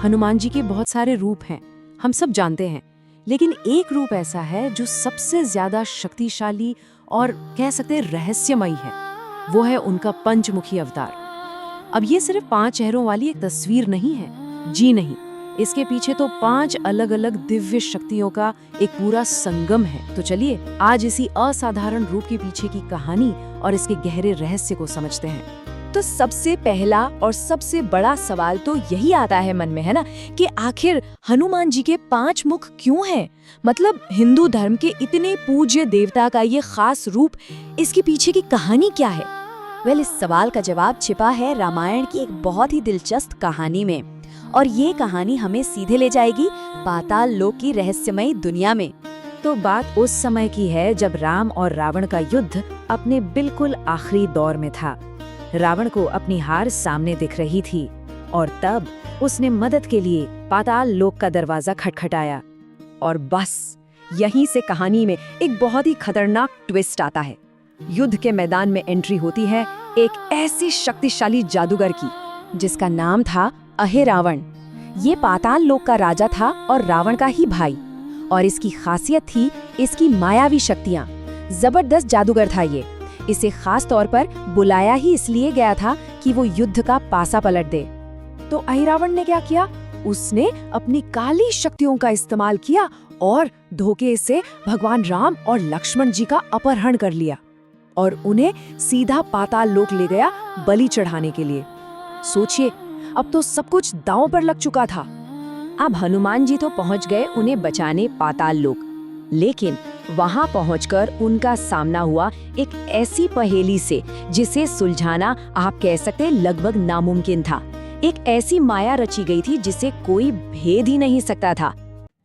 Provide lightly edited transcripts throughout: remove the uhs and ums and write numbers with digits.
हनुमान जी के बहुत सारे रूप हैं, हम सब जानते हैं, लेकिन एक रूप ऐसा है जो सबसे ज्यादा शक्तिशाली और कह सकते हैं रहस्यमयी है। वो है उनका पंचमुखी अवतार। अब ये सिर्फ 5 चेहरों वाली एक तस्वीर नहीं है, जी नहीं, इसके पीछे तो 5 अलग अलग दिव्य शक्तियों का एक पूरा संगम है। तो चलिए आज इसी असाधारण रूप के पीछे की कहानी और इसके गहरे रहस्य को समझते हैं। तो सबसे पहला और सबसे बड़ा सवाल तो यही आता है मन में, है ना, कि आखिर हनुमान जी के 5 मुख क्यों हैं? मतलब हिंदू धर्म के इतने पूज्य देवता का ये खास रूप, इसके पीछे की कहानी क्या है? इस सवाल का जवाब छिपा है रामायण की एक बहुत ही दिलचस्प कहानी में, और ये कहानी हमें सीधे ले जाएगी पाताल लोक की रहस्यमयी दुनिया में। तो बात उस समय की है जब राम और रावण का युद्ध अपने बिल्कुल आखिरी दौर में था। रावण को अपनी हार सामने दिख रही थी और तब उसने मदद के लिए पाताल लोक का दरवाजा खटखटाया। और बस यहीं से कहानी में एक बहुत ही खतरनाक ट्विस्ट आता है। युद्ध के मैदान में एंट्री होती है एक ऐसी शक्तिशाली जादूगर की जिसका नाम था अहिरावण। ये पाताल लोक का राजा था और रावण का ही भाई, और इसकी खासियत थी इसकी मायावी शक्तियाँ। जबरदस्त जादूगर था ये। इसे खास तौर पर बुलाया ही इसलिए गया था कि वो युद्ध का पासा पलट दे। तो अहिरावण ने क्या किया? उसने अपनी काली शक्तियों का इस्तेमाल किया और धोखे से भगवान राम और लक्ष्मण जी का अपहरण कर लिया और उन्हें सीधा पाताल लोक ले गया बलि चढ़ाने के लिए। सोचिए, अब तो सब कुछ दांव पर लग चुका था। अब हनुमान जी तो पहुंच गए उन्हें बचाने पाताल लोक, लेकिन वहां पहुंचकर उनका सामना हुआ एक ऐसी पहेली से जिसे सुलझाना आप कह सकते लगभग नामुमकिन था। एक ऐसी माया रची गई थी जिसे कोई भेद ही नहीं सकता था।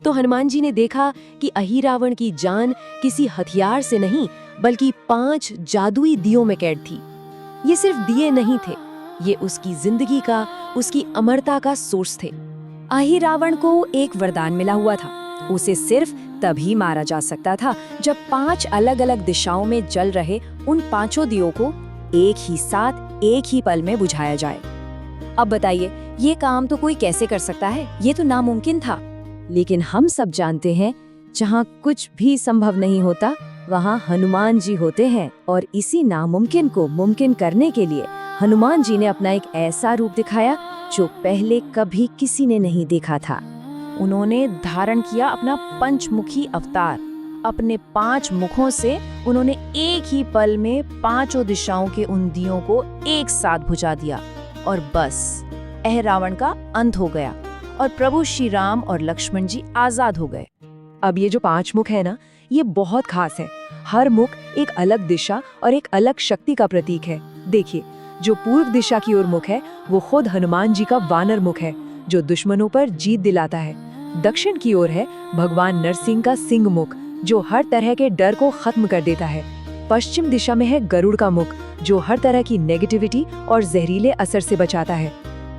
तो हनुमान जी ने देखा कि अहिरावण की जान किसी हथियार से नहीं बल्कि 5 जादुई दियों में कैद थी। ये सिर्फ दिए नहीं थे, ये उसकी जिंदगी का, उसकी अमरता का सोर्स थे। अहिरावण को एक वरदान मिला हुआ था। उसे सिर्फ तभी मारा जा सकता था जब 5 अलग अलग दिशाओं में जल रहे उन 5 दियों को एक ही साथ एक ही पल में बुझाया जाए। अब बताइए, ये काम तो कोई कैसे कर सकता है? ये तो नामुमकिन था। लेकिन हम सब जानते हैं, जहाँ कुछ भी संभव नहीं होता वहाँ हनुमान जी होते हैं, और इसी नामुमकिन को मुमकिन करने के लिए हनुमान जी ने अपना एक ऐसा रूप दिखाया जो पहले कभी किसी ने नहीं देखा था। उन्होंने धारण किया अपना पंचमुखी अवतार। अपने 5 मुखों से उन्होंने एक ही पल में 5 दिशाओं के उन दियों को एक साथ बुझा दिया, और बस अहिरावण का अंत हो गया और प्रभु श्री राम और लक्ष्मण जी आजाद हो गए। अब ये जो 5 मुख है ना, ये बहुत खास है। हर मुख एक अलग दिशा और एक अलग शक्ति का प्रतीक है। देखिए, जो पूर्व दिशा की ओर मुख है वो खुद हनुमान जी का वानर मुख है जो दुश्मनों पर जीत दिलाता है। दक्षिण की ओर है भगवान नरसिंह का सिंह मुख जो हर तरह के डर को खत्म कर देता है। पश्चिम दिशा में है गरुड़ का मुख जो हर तरह की नेगेटिविटी और जहरीले असर से बचाता है।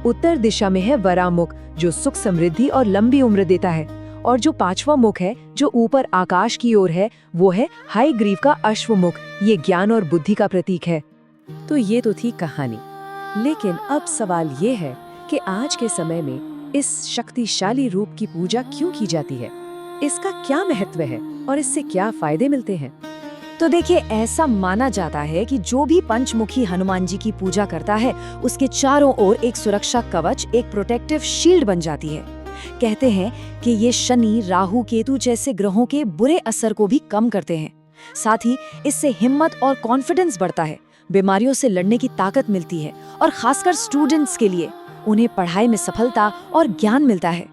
उत्तर दिशा में है वराह मुख जो सुख समृद्धि और लंबी उम्र देता है। और जो 5वां मुख है जो ऊपर आकाश की ओर है वो है हयग्रीव का अश्व मुख। ये ज्ञान और बुद्धि का प्रतीक है। तो ये तो थी कहानी, लेकिन अब सवाल ये है कि आज के समय में इस शक्तिशाली रूप की पूजा क्यों की जाती है? इसका क्या महत्व है और इससे क्या फायदे मिलते हैं? तो देखिए, ऐसा माना जाता है कि जो भी पंचमुखी हनुमान जी की पूजा करता है उसके चारों ओर एक सुरक्षा कवच, एक प्रोटेक्टिव शील्ड बन जाती है। कहते हैं कि ये शनि, राहु, केतु जैसे ग्रहों के बुरे असर को भी कम करते हैं। साथ ही इससे हिम्मत और कॉन्फिडेंस बढ़ता है, बीमारियों से लड़ने की ताकत मिलती है, और खासकर स्टूडेंट्स के लिए उन्हें पढ़ाई में सफलता और ज्ञान मिलता है।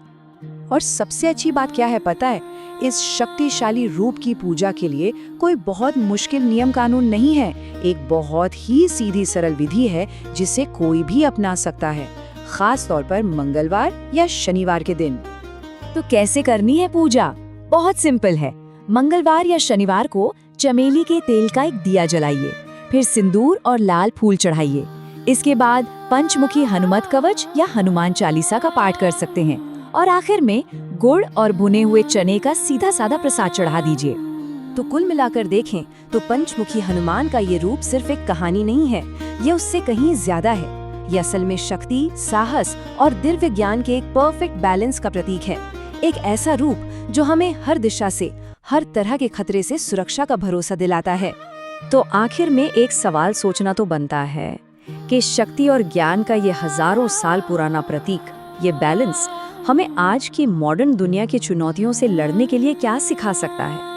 और सबसे अच्छी बात क्या है पता है? इस शक्तिशाली रूप की पूजा के लिए कोई बहुत मुश्किल नियम कानून नहीं है। एक बहुत ही सीधी सरल विधि है जिसे कोई भी अपना सकता है, खास तौर पर मंगलवार या शनिवार के दिन। तो कैसे करनी है पूजा? बहुत सिंपल है। मंगलवार या शनिवार को चमेली के तेल का एक दिया जलाइए, फिर सिंदूर और लाल फूल चढ़ाइए। इसके बाद पंचमुखी हनुमत कवच या हनुमान चालीसा का पाठ कर सकते हैं, और आखिर में गुड़ और भुने हुए चने का सीधा साधा प्रसाद चढ़ा दीजिए। तो कुल मिलाकर देखें तो पंचमुखी हनुमान का ये रूप सिर्फ एक कहानी नहीं है, ये उससे कहीं ज्यादा है। ये असल में शक्ति, साहस और दिव्य ज्ञान के एक परफेक्ट बैलेंस का प्रतीक है। एक ऐसा रूप जो हमें हर दिशा से, हर तरह के खतरे से सुरक्षा का भरोसा दिलाता है। तो आखिर में एक सवाल सोचना तो बनता है कि शक्ति और ज्ञान का ये हजारों साल पुराना प्रतीक, ये बैलेंस हमें आज की मॉडर्न दुनिया की चुनौतियों से लड़ने के लिए क्या सिखा सकता है।